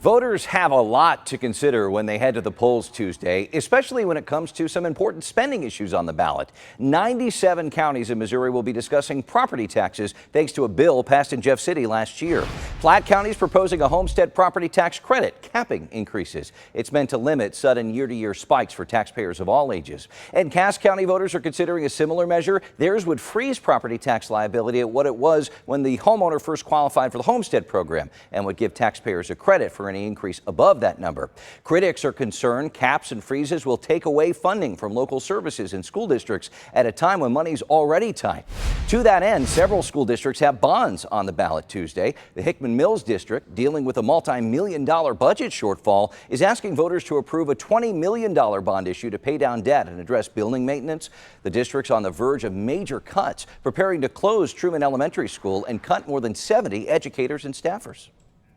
Voters have a lot to consider when they head to the polls Tuesday, especially when it comes to some important spending issues on the ballot. 97 counties in Missouri will be discussing property taxes thanks to a bill passed in Jeff City last year. Platte County is proposing a homestead property tax credit, capping increases. It's meant to limit sudden year-to-year spikes for taxpayers of all ages. And Cass County voters are considering a similar measure. Theirs would freeze property tax liability at what it was when the homeowner first qualified for the homestead program and would give taxpayers a credit for any increase above that number. Critics are concerned caps and freezes will take away funding from local services and school districts at a time when money's already tight. To that end, several school districts have bonds on the ballot Tuesday. The Hickman Mills district, dealing with a multi-million-dollar budget shortfall, is asking voters to approve a $20 million bond issue to pay down debt and address building maintenance. The district's on the verge of major cuts, preparing to close Truman Elementary School and cut more than 70 educators and staffers.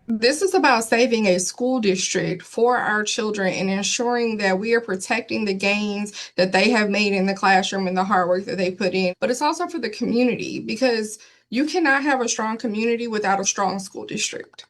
This is about saving a school district for our children and ensuring that we are protecting the gains that they have made in the classroom and the hard work that they put in. But it's also for the community, because you cannot have a strong community without a strong school district.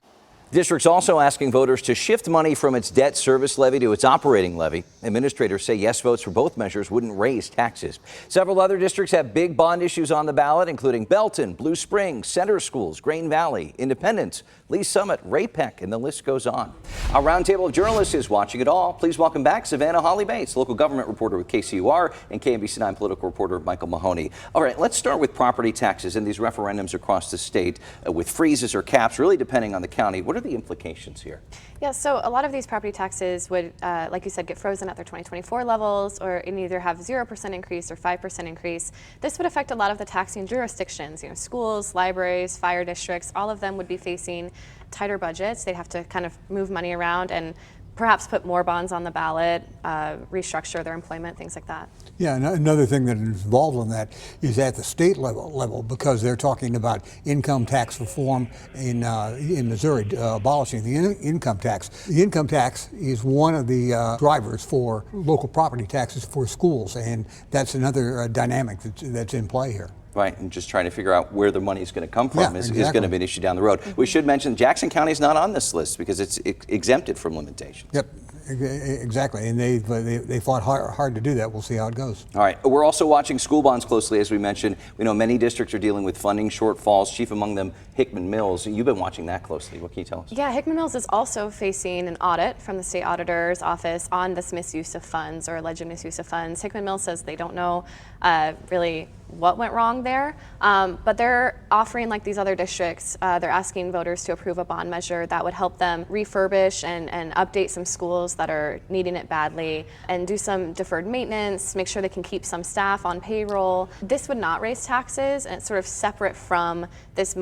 District's also asking voters to shift money from its debt service levy to its operating levy. Administrators say yes votes for both measures wouldn't raise taxes. Several other districts have big bond issues on the ballot, including Belton, Blue Springs, Center Schools, Grain Valley, Independence, Lee Summit, Ray-Pec, and the list goes on. Our roundtable of journalists is watching it all. Please welcome back Savannah Holly Bates, local government reporter with KCUR, and KMBC9 political reporter Michael Mahoney. All right, let's start with property taxes and these referendums across the state with freezes or caps, really depending on the county. What are the implications here? Yeah, so a lot of these property taxes would, like you said, get frozen at their 2024 levels, or either have 0% increase or 5% increase. This would affect a lot of the taxing jurisdictions, schools, libraries, fire districts. All of them would be facing tighter budgets. They'd have to kind of move money around and perhaps put more bonds on the ballot, restructure their employment, things like that. Yeah, and another thing that is involved in that is at the state level, because they're talking about income tax reform in Missouri, abolishing the income tax. The income tax is one of the drivers for local property taxes for schools, and that's another dynamic that's in play here. Right, and just trying to figure out where the money is going to come from is exactly. going to be an issue down the road. We should mention Jackson County is not on this list because it's exempted from limitations. Yep, exactly, and they fought hard to do that. We'll see how it goes. All right, we're also watching school bonds closely, as we mentioned. We know many districts are dealing with funding shortfalls, chief among them Hickman Mills. You've been watching that closely. What can you tell us? Yeah, Hickman Mills is also facing an audit from the state auditor's office on this misuse of funds or alleged misuse of funds. Hickman Mills says they don't know really what went wrong there, but they're offering, like these other districts, they're asking voters to approve a bond measure that would help them refurbish and update some schools that are needing it badly, and do some deferred maintenance, make sure they can keep some staff on payroll. This would not raise taxes, and it's sort of separate from this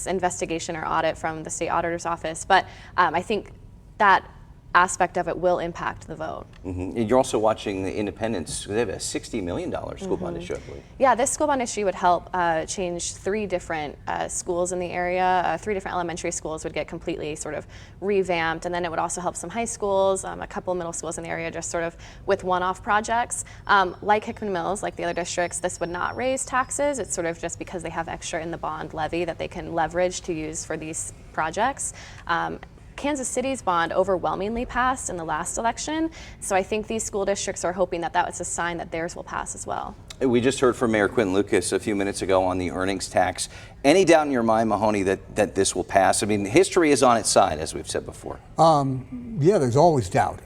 investigation or audit from the state auditor's office, but I think that aspect of it will impact the vote. And you're also watching the Independence. They have a $60 million school bond issue, I believe. Yeah, this school bond issue would help change 3 different schools in the area. 3 different elementary schools would get completely sort of revamped, and then it would also help some high schools, a couple middle schools in the area, just sort of with one-off projects. Like Hickman Mills, like the other districts, this would not raise taxes. It's sort of just because they have extra in the bond levy that they can leverage to use for these projects. Kansas City's bond overwhelmingly passed in the last election, so I think these school districts are hoping that was a sign that theirs will pass as well. We just heard from Mayor Quinton Lucas a few minutes ago on the earnings tax. Any doubt in your mind, Mahoney, that this will pass? I mean, history is on its side, as we've said before. Yeah, there's always doubt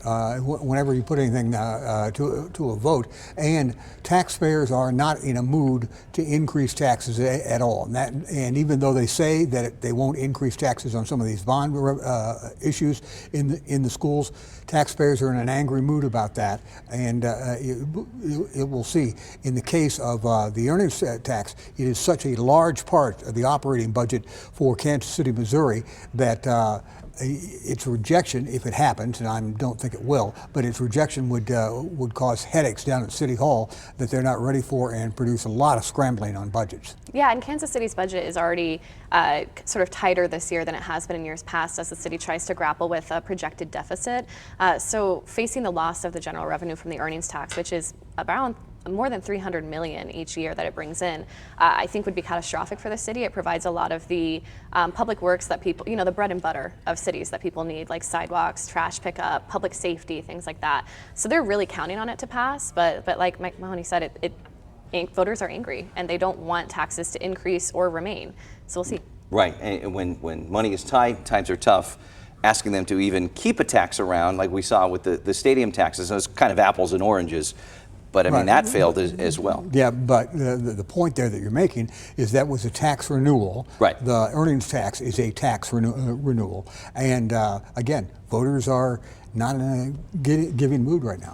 whenever you put anything to a vote, and taxpayers are not in a mood to increase taxes at all. And even though they say that they won't increase taxes on some of these bond issues in the schools, taxpayers are in an angry mood about that, and it will see. In the case of the earnings tax, it is such a large part of the operating budget for Kansas City, Missouri, that its rejection, if it happens, and I don't think it will, but its rejection would cause headaches down at City Hall that they're not ready for and produce a lot of scrambling on budgets. Yeah, and Kansas City's budget is already sort of tighter this year than it has been in years past as the city tries to grapple with a projected deficit. So facing the loss of the general revenue from the earnings tax, which is around more than $300 million each year that it brings in, I think would be catastrophic for the city. It provides a lot of the public works that people, the bread and butter of cities that people need, like sidewalks, trash pickup, public safety, things like that. So they're really counting on it to pass. But like Mike Mahoney said, voters are angry and they don't want taxes to increase or remain. So we'll see. Right, and when money is tight, times are tough, asking them to even keep a tax around, like we saw with the stadium taxes, those kind of apples and oranges. But I mean, that failed as well. Yeah, but the point there that you're making is that was a tax renewal. Right. The earnings tax is a tax renewal. And again, voters are not in a giving mood right now.